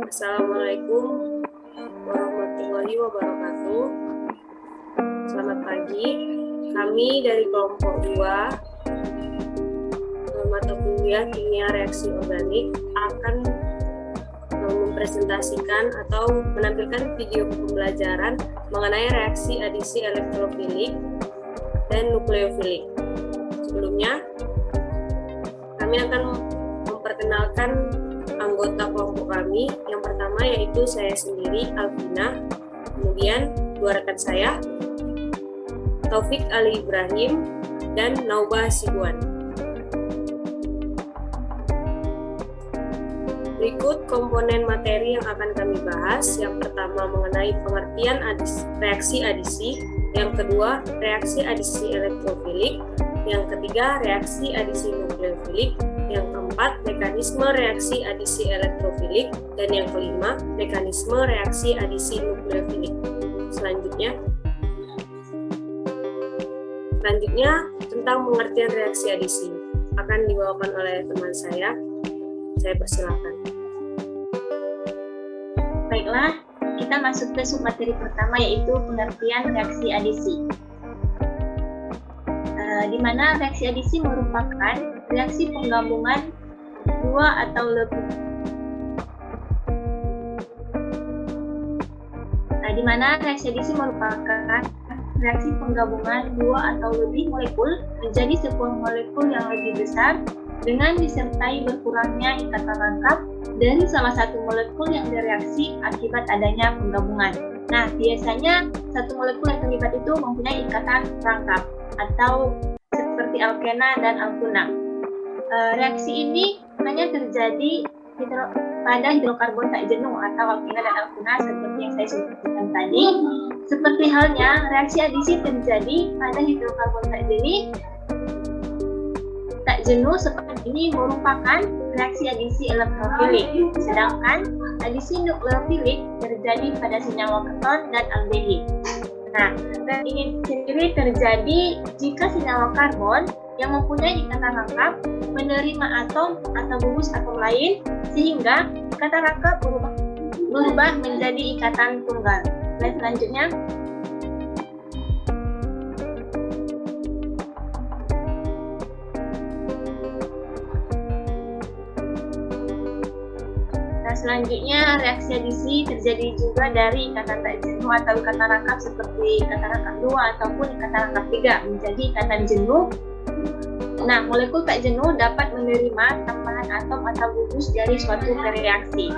Assalamualaikum warahmatullahi wabarakatuh. Selamat pagi. Kami dari kelompok 2 mata kuliah kimia reaksi organik akan mempresentasikan atau menampilkan video pembelajaran mengenai reaksi adisi elektrofilik dan nukleofilik. Sebelumnya, kami akan memperkenalkan anggota kelompok kami. Yang pertama yaitu saya sendiri, Alvina, kemudian dua rekan saya, Taufik Ali Ibrahim dan Nauba Sibuan. Berikut komponen materi yang akan kami bahas. Yang pertama mengenai pengertian reaksi adisi, yang kedua reaksi adisi elektrofilik, yang ketiga reaksi adisi nukleofilik, yang keempat mekanisme reaksi adisi elektrofilik, dan yang kelima mekanisme reaksi adisi nukleofilik. Selanjutnya tentang pengertian reaksi adisi akan dibawakan oleh teman saya. Saya persilakan. Baiklah, kita masuk ke submateri pertama, yaitu pengertian reaksi adisi. Di mana reaksi adisi merupakan reaksi penggabungan dua atau lebih. Di mana reaksi adisi merupakan reaksi penggabungan dua atau lebih molekul menjadi sebuah molekul yang lebih besar dengan disertai berkurangnya ikatan rangkap dari salah satu molekul yang bereaksi akibat adanya penggabungan. Nah, biasanya satu molekul yang terlibat itu mempunyai ikatan rangkap atau seperti alkena dan alkuna. Reaksi ini hanya terjadi pada hidrokarbon tak jenuh atau alkena dan alkuna seperti yang saya sebutkan tadi. Seperti halnya reaksi adisi terjadi pada hidrokarbon tak jenuh seperti ini merupakan reaksi adisi elektrofilik. Sedangkan adisi nukleofilik terjadi pada senyawa keton dan aldehid. Nah, reaksi ini sendiri terjadi jika senyawa karbon yang mempunyai ikatan rangkap menerima atom atau gugus atom lain sehingga ikatan rangkap berubah menjadi ikatan tunggal. Slide selanjutnya. Selanjutnya, reaksi adisi terjadi juga dari ikatan tak jenuh atau ikatan rangkap seperti ikatan rangkap 2 ataupun ikatan rangkap 3 menjadi ikatan jenuh. Nah, molekul tak jenuh dapat menerima tambahan atom atau gugus dari suatu reaksi.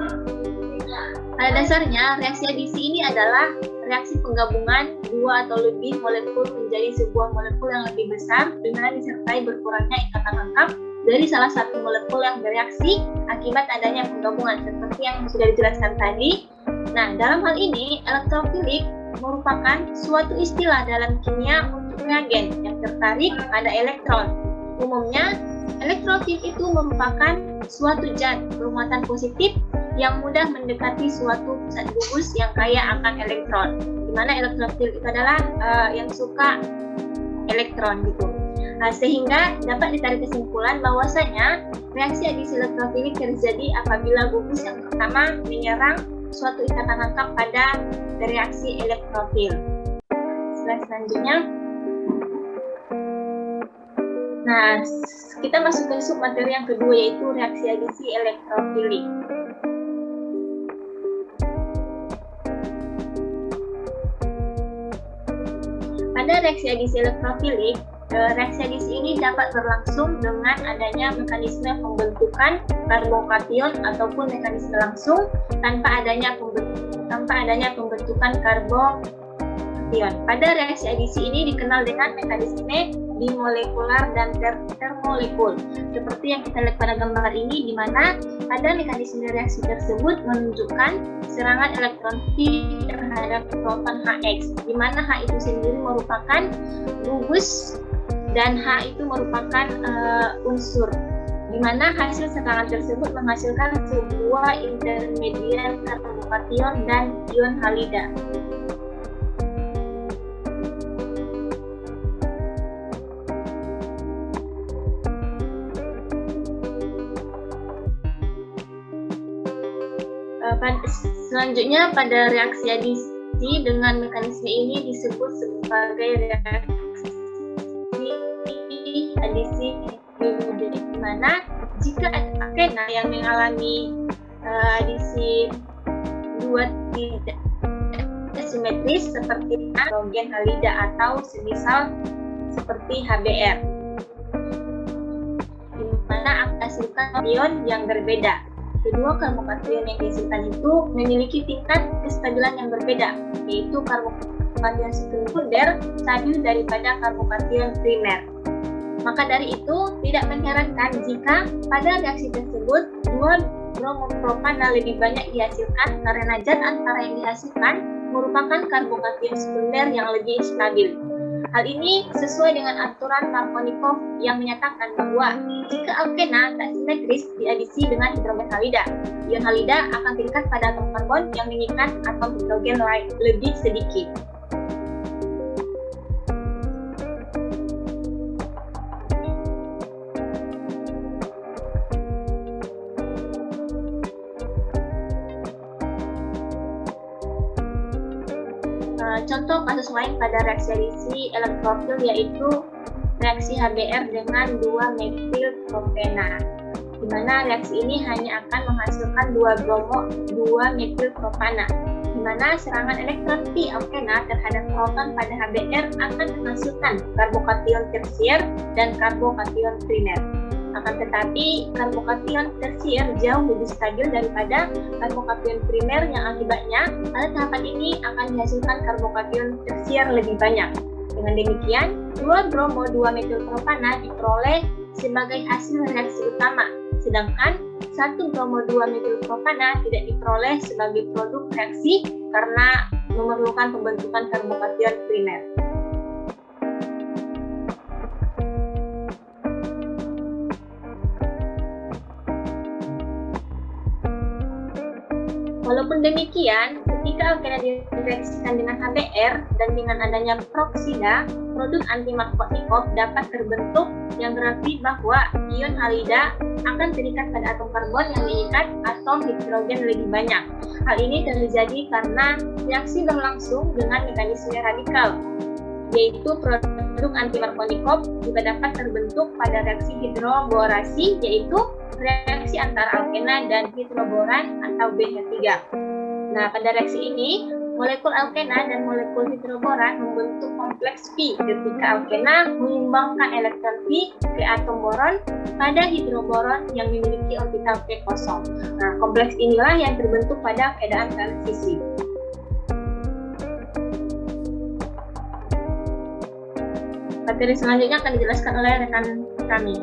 Pada dasarnya, reaksi adisi ini adalah reaksi penggabungan dua atau lebih molekul menjadi sebuah molekul yang lebih besar dengan disertai berkurangnya ikatan rangkap dari salah satu molekul yang bereaksi akibat adanya penggabungan seperti yang sudah dijelaskan tadi. Nah, dalam hal ini elektrofilik merupakan suatu istilah dalam kimia untuk reagen yang tertarik pada elektron. Umumnya, elektrofil itu merupakan suatu zat bermuatan positif yang mudah mendekati suatu pusat gugus yang kaya akan elektron. Di mana elektrofil itu adalah yang suka elektron gitu. Sehingga dapat ditarik kesimpulan bahwasanya reaksi adisi elektrofilik terjadi apabila gugus yang pertama menyerang suatu ikatan rangkap pada reaksi elektrofil. Slide selanjutnya. Nah, kita masuk ke submateri yang kedua, yaitu reaksi adisi elektrofilik. Pada reaksi adisi elektrofilik, reaksi adisi ini dapat berlangsung dengan adanya mekanisme pembentukan karbokation ataupun mekanisme langsung tanpa adanya pembentukan karbokation. Pada reaksi adisi ini dikenal dengan mekanisme bimolekular dan termolekul. Seperti yang kita lihat pada gambar ini, di mana pada mekanisme reaksi tersebut menunjukkan serangan elektron P terhadap proton HX, di mana H itu sendiri merupakan gugus dan H itu merupakan unsur, di mana hasil serangan tersebut menghasilkan sebuah intermediat karbokation dan ion halida. Selanjutnya pada reaksi adisi dengan mekanisme ini disebut sebagai reaksi adisi di mana jika alkena yang mengalami adisi dua tidak simetris seperti hidrogen halida atau semisal seperti HBr, di mana akan hasilkan ion yang berbeda. Kedua karbokation yang dihasilkan itu memiliki tingkat kestabilan yang berbeda, yaitu karbokation sekunder stabil daripada karbokation primer. Maka dari itu tidak mengherankan jika pada reaksi tersebut dua bromopropana lebih banyak dihasilkan karena zat antara yang dihasilkan merupakan karbokation sekunder yang lebih stabil. Hal ini sesuai dengan aturan Markovnikov yang menyatakan bahwa jika alkena tak simetris diadisi dengan hidrogen halida, ion halida akan terikat pada atom karbon yang mengikat atom hidrogen lebih sedikit. Contoh kasus lain pada reaksi adisi elektrofil yaitu reaksi HBr dengan 2-metil propena, di mana reaksi ini hanya akan menghasilkan 2-bromo-2-metil propana, di mana serangan elektron pi alkena terhadap proton pada HBr akan menghasilkan karbokation tersier dan karbokation primer. Akan tetapi karbokation tersier jauh lebih stabil daripada karbokation primer yang akibatnya pada tahapan ini akan dihasilkan karbokation tersier lebih banyak. Dengan demikian, 2-bromo-2-metilpropana diperoleh sebagai hasil reaksi utama, sedangkan 1-bromo-2-metilpropana tidak diperoleh sebagai produk reaksi karena memerlukan pembentukan karbokation primer. Walaupun demikian, ketika alkena direaksikan dengan HBr dan dengan adanya peroksida, produk anti Markovnikov dapat terbentuk yang berarti bahwa ion halida akan terikat pada atom karbon yang mengikat atom hidrogen lebih banyak. Hal ini terjadi karena reaksi berlangsung dengan mekanisme radikal, yaitu produk anti Markovnikov juga dapat terbentuk pada reaksi hidroborasi, yaitu reaksi antara alkena dan hidroboran atau BH3. Nah, pada reaksi ini, molekul alkena dan molekul hidroboran membentuk kompleks pi ketika alkena menyumbangkan elektron pi ke atom boron pada hidroboron yang memiliki orbital p kosong. Nah, kompleks inilah yang terbentuk pada keadaan transisi. Materi selanjutnya akan dijelaskan oleh rekan kami.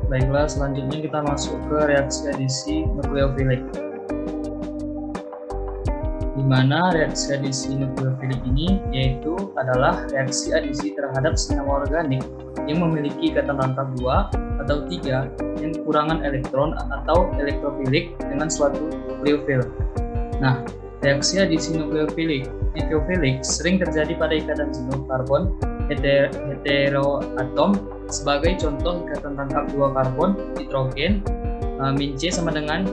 Baiklah, selanjutnya kita masuk ke reaksi adisi nukleofilik. Di mana reaksi adisi nukleofilik ini yaitu adalah reaksi adisi terhadap senyawa organik yang memiliki ikatan rangka 2 atau 3 yang kekurangan elektron atau elektrofilik dengan suatu nukleofil. Nah, reaksi adisi nukleofilik sering terjadi pada ikatan jenuh karbon heteroatom. Sebagai contoh ikatan rangkap 2 karbon hidrogen min C sama dengan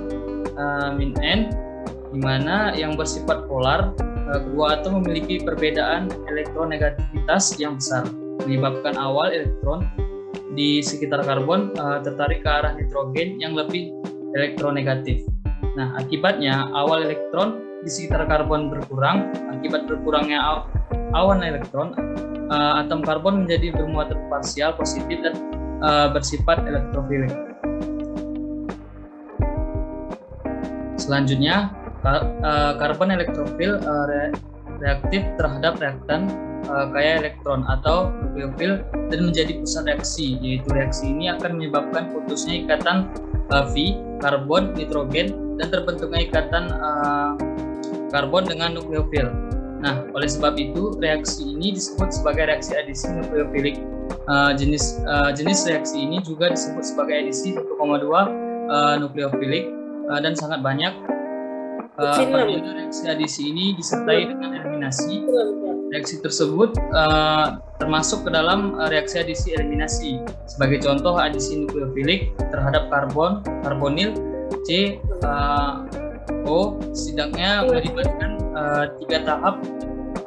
min N, di mana yang bersifat polar, kedua atom memiliki perbedaan elektronegativitas yang besar, menyebabkan awal elektron di sekitar karbon tertarik ke arah hidrogen yang lebih elektronegatif. Nah, akibatnya awal elektron di sekitar karbon berkurang. Akibat berkurangnya awan elektron, atom karbon menjadi bermuatan parsial positif dan bersifat elektrofilik. Selanjutnya, karbon elektrofil reaktif terhadap reaktan kaya elektron atau nukleofil dan menjadi pusat reaksi, yaitu reaksi ini akan menyebabkan putusnya ikatan V, karbon, nitrogen, dan terbentuknya ikatan karbon dengan nukleofil. Nah, oleh sebab itu, reaksi ini disebut sebagai reaksi adisi nukleofilik. Jenis reaksi ini juga disebut sebagai adisi 1,2 nukleofilik dan sangat banyak. Apabila reaksi adisi ini disertai dengan eliminasi, reaksi tersebut termasuk ke dalam reaksi adisi eliminasi. Sebagai contoh, adisi nukleofilik terhadap karbon, karbonil C COO setidaknya melibatkan 3 tahap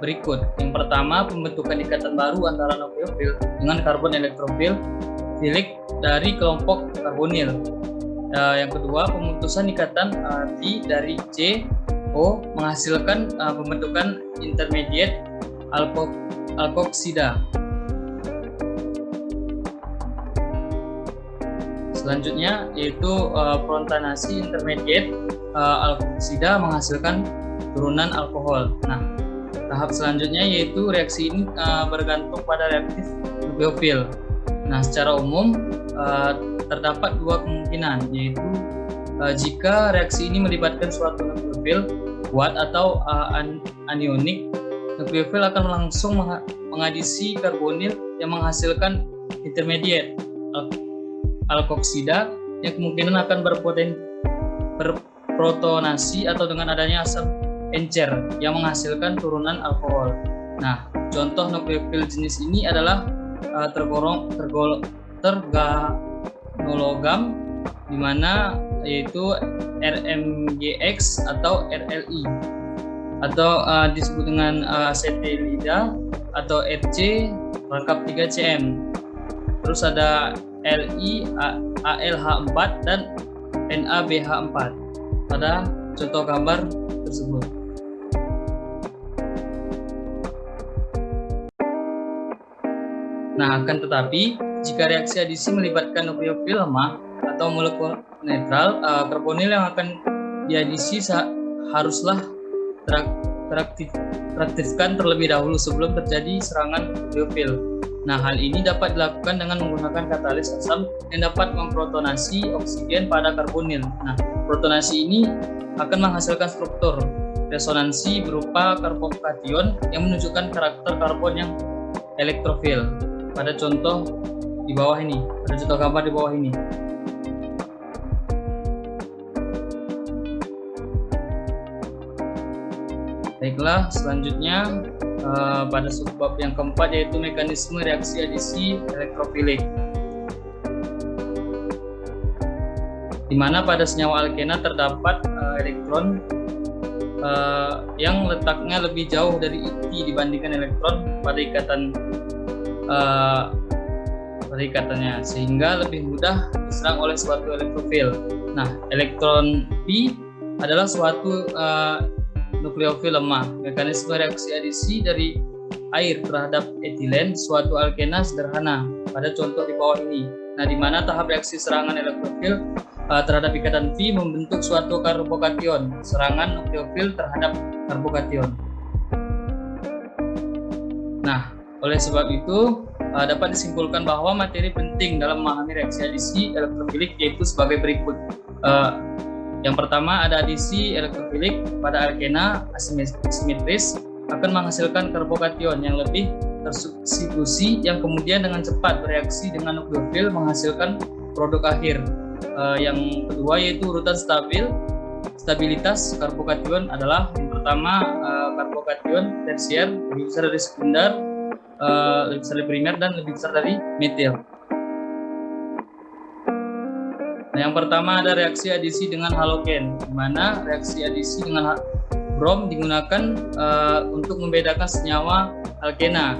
berikut. Yang pertama, pembentukan ikatan baru antara nukleofil dengan karbon elektrofilik dari kelompok karbonil. Yang kedua, pemutusan ikatan P dari CO menghasilkan pembentukan intermediate alkoksida. Selanjutnya yaitu protonasi intermediate alkoksida menghasilkan turunan alkohol. Nah, tahap selanjutnya yaitu reaksi ini bergantung pada reaktif nukleofil. Nah, secara umum terdapat 2 kemungkinan, yaitu jika reaksi ini melibatkan suatu nukleofil kuat atau anionik, nukleofil akan langsung mengadisi karbonil yang menghasilkan intermediate alkoksida yang kemungkinan akan berprotonasi atau dengan adanya asam encer yang menghasilkan turunan alkohol. Nah, contoh nukleofil jenis ini adalah terganologam, di mana yaitu RMGX atau RLI, atau disebut dengan acetilida atau RC rangkap 3CM. Terus ada Li ALH4 dan NaBH4 pada contoh gambar tersebut. Nah, akan tetapi jika reaksi adisi melibatkan nukleofil lemah atau molekul netral, karbonil yang akan diadisi haruslah teraktifkan terlebih dahulu sebelum terjadi serangan nukleofil. Nah, hal ini dapat dilakukan dengan menggunakan katalis asam yang dapat memprotonasi oksigen pada karbonil. Nah, protonasi ini akan menghasilkan struktur resonansi berupa karbokation yang menunjukkan karakter karbon yang elektrofil. Pada contoh di bawah ini, pada contoh gambar di bawah ini. Baiklah, selanjutnya pada subbab yang keempat yaitu mekanisme reaksi adisi elektrofilik, di mana pada senyawa alkena terdapat elektron yang letaknya lebih jauh dari inti dibandingkan elektron pada ikatannya, sehingga lebih mudah diserang oleh suatu elektrofil. Nah, elektron P adalah suatu nukleofil lemah. Mekanisme reaksi adisi dari air terhadap etilen suatu alkena sederhana pada contoh di bawah ini. Nah, di mana tahap reaksi serangan elektrofil terhadap ikatan P membentuk suatu karbokation, serangan nukleofil terhadap karbokation. Nah, oleh sebab itu dapat disimpulkan bahwa materi penting dalam memahami reaksi adisi elektrofilik yaitu sebagai berikut. Yang pertama, ada adisi elektrofilik pada alkena asimetris akan menghasilkan karbokation yang lebih tersubstitusi yang kemudian dengan cepat bereaksi dengan nukleofil menghasilkan produk akhir. Yang kedua yaitu urutan stabilitas karbokation adalah yang pertama karbokation tersier lebih besar dari sekunder, lebih besar dari primer, dan lebih besar dari metil. Nah, yang pertama ada reaksi adisi dengan halogen, di mana reaksi adisi dengan brom digunakan untuk membedakan senyawa alkena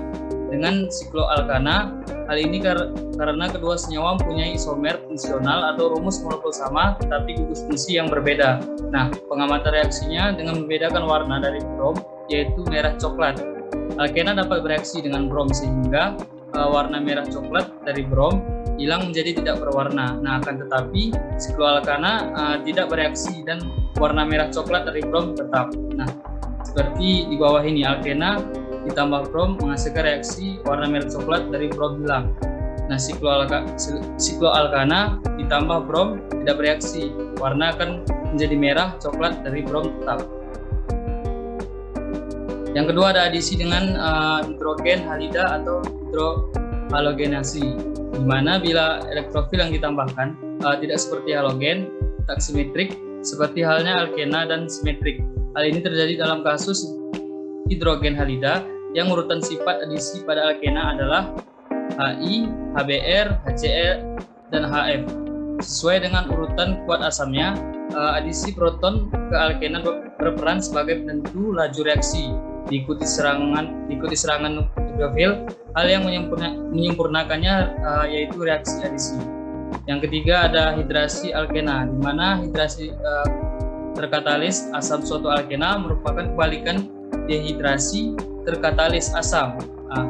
dengan sikloalkana. Hal ini karena kedua senyawa mempunyai isomer fungsional atau rumus molekul sama tetapi gugus fungsi yang berbeda. Nah, pengamatan reaksinya dengan membedakan warna dari brom yaitu merah coklat. Alkena dapat bereaksi dengan brom sehingga warna merah coklat dari brom hilang menjadi tidak berwarna. Nah, akan tetapi sikloalkana tidak bereaksi dan warna merah coklat dari brom tetap. Nah, seperti di bawah ini, alkena ditambah brom menghasilkan reaksi warna merah coklat dari brom hilang. Nah, sikloalkana ditambah brom tidak bereaksi, warna akan menjadi merah coklat dari brom tetap. Yang kedua ada adisi dengan hidrogen halida atau hidrohalogenasi, di mana bila elektrofil yang ditambahkan tidak seperti halogen, tak simetrik seperti halnya alkena dan simetrik. Hal ini terjadi dalam kasus hidrogen halida yang urutan sifat adisi pada alkena adalah Hi, HBr, HCl, dan HF. Sesuai dengan urutan kuat asamnya, adisi proton ke alkena berperan sebagai penentu laju reaksi, diikuti serangan nukleofil. Hal yang menyempurnakannya yaitu reaksi adisi. Yang ketiga ada hidrasi alkena, di mana hidrasi terkatalis asam suatu alkena merupakan kebalikan dehidrasi terkatalis asam.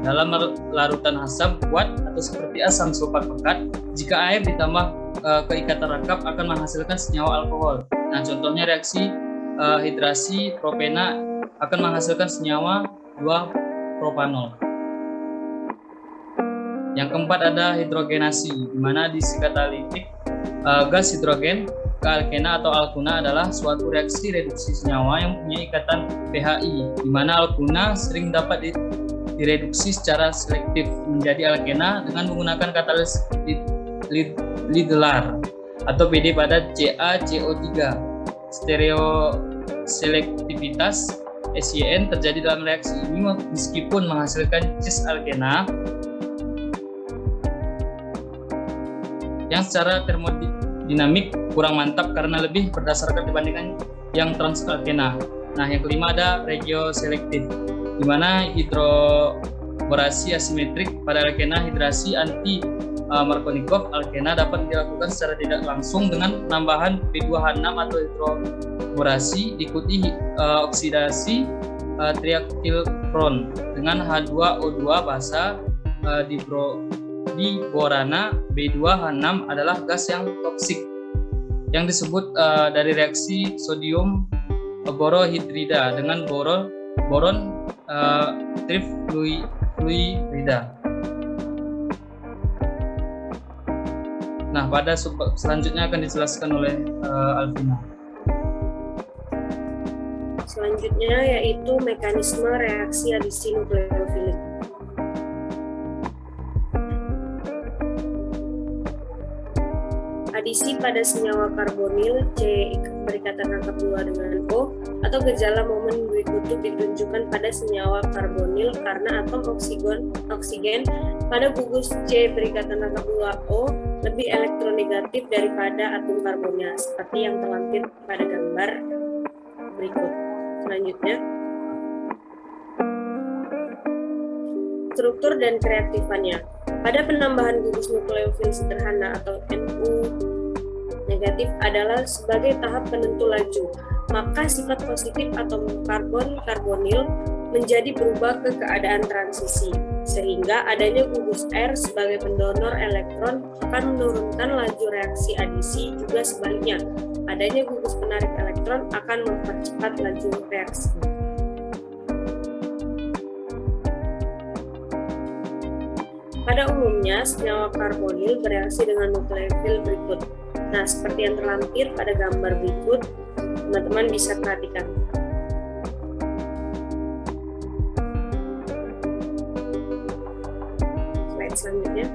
Dalam larutan asam kuat atau seperti asam sulfat pekat, jika air ditambah keikatan rangkap akan menghasilkan senyawa alkohol. Nah, contohnya reaksi hidrasi propena akan menghasilkan senyawa 2-propanol. Yang keempat ada hidrogenasi, di mana adisi katalitik gas hidrogen ke alkena atau alkuna adalah suatu reaksi reduksi senyawa yang punya ikatan pHi, di mana alkuna sering dapat direduksi secara selektif menjadi alkena dengan menggunakan katalis Lidlar atau PD pada CaCO3. Stereoselektivitas SYN terjadi dalam reaksi ini meskipun menghasilkan cis alkena yang secara termodinamik kurang mantap karena lebih berdasarkan dibandingkan yang transalkena. Nah, yang kelima ada regioselektif, di mana hidroborasi asimetrik pada alkena hidrasi anti Markovnikov alkena dapat dilakukan secara tidak langsung dengan penambahan B2H6 atau hidroborasi diikuti oksidasi triaktilkron dengan H2O2 basa diborana. B2H6 adalah gas yang toksik yang disebut dari reaksi sodium borohidrida dengan boron trifluorida. Nah, pada selanjutnya akan dijelaskan oleh Alvina. Selanjutnya yaitu mekanisme reaksi adisi nukleofilik. Adisi pada senyawa karbonil C berikatan rangkap 2 dengan O atau gejala momen dui kutub ditunjukkan pada senyawa karbonil karena atom oksigen pada gugus C berikatan rangkap 2O lebih elektronegatif daripada atom karbonnya seperti yang terlampir pada gambar berikut. Selanjutnya, struktur dan kereaktifannya. Pada penambahan gugus nukleofil sederhana atau NU negatif adalah sebagai tahap penentu laju, maka sifat positif atom karbonil menjadi berubah ke keadaan transisi, sehingga adanya gugus R sebagai pendonor elektron akan menurunkan laju reaksi adisi, juga sebaliknya, adanya gugus penarik elektron akan mempercepat laju reaksi. Pada umumnya, senyawa karbonil bereaksi dengan nukleofil berikut. Nah, seperti yang terlampir pada gambar berikut, teman-teman bisa perhatikan. Slide selanjutnya.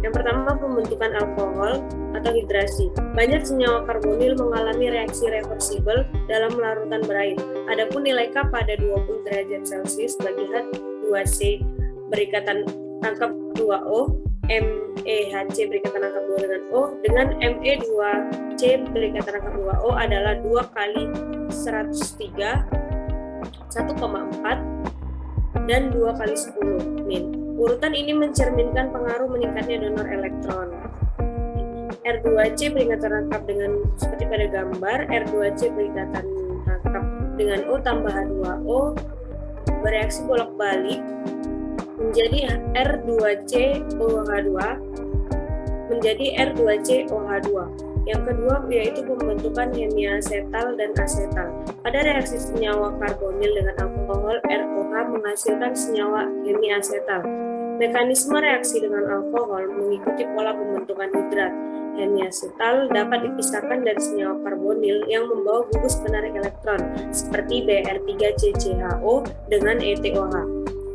Yang pertama, pembentukan alkohol atau hidrasi. Banyak senyawa karbonil mengalami reaksi reversibel dalam larutan berair. Adapun nilai K pada 20 derajat Celcius bagi H2C berikatan rangkap 2O, MEHC berikatan rangkap 2 dengan O, dengan Me2C berikatan rangkap 2O adalah 2 kali 103, 1,4, dan 2 kali 10 min. Urutan ini mencerminkan pengaruh meningkatnya donor elektron. R2C berikatan rangkap dengan seperti pada gambar, R2C berikatan rangkap dengan O tambah H2O bereaksi bolak-balik menjadi R2COH2 menjadi R2COH2. Yang kedua yaitu pembentukan hemiasetal dan asetal. Pada reaksi senyawa karbonil dengan alkohol, ROH menghasilkan senyawa hemiasetal. Mekanisme reaksi dengan alkohol mengikuti pola pembentukan hidrat. Hemiasetal dapat dipisahkan dari senyawa karbonil yang membawa gugus penarik elektron seperti Br3CCHO dengan ETOH.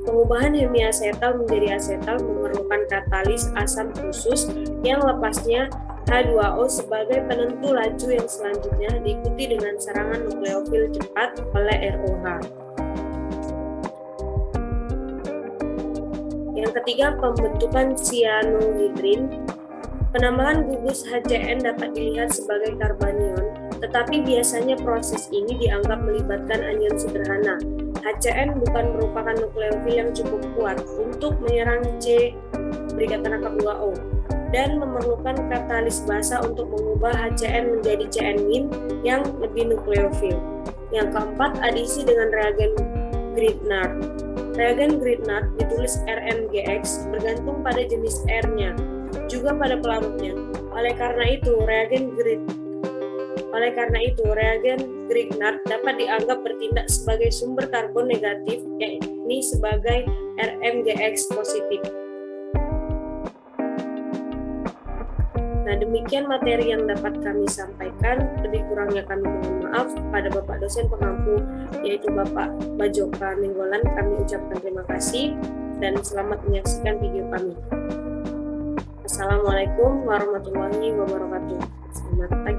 Pengubahan hemiasetal menjadi asetal memerlukan katalis asam khusus yang lepasnya H2O sebagai penentu laju yang selanjutnya diikuti dengan serangan nukleofil cepat oleh ROH. Yang Yang ketiga, pembentukan sianohidrin. Penambahan gugus HCN dapat dilihat sebagai karbanion, tetapi biasanya proses ini dianggap melibatkan anion sederhana. HCN bukan merupakan nukleofil yang cukup kuat untuk menyerang C berikatan rangkap 2O dan memerlukan katalis basa untuk mengubah HCN menjadi CN- yang lebih nukleofil. Yang keempat, adisi dengan reagen Grignard. Reagen Grignard ditulis RNGX bergantung pada jenis R-nya, juga pada pelarutnya. Oleh karena itu, reagen Grignard dapat dianggap bertindak sebagai sumber karbon negatif, yakni sebagai RMGX positif. Nah, demikian materi yang dapat kami sampaikan. Lebih kurangnya kami mohon maaf pada Bapak dosen pengampu, yaitu Bapak Bajoka Nenggolan. Kami ucapkan terima kasih dan selamat menyaksikan video kami. Assalamualaikum warahmatullahi wabarakatuh. Selamat pagi.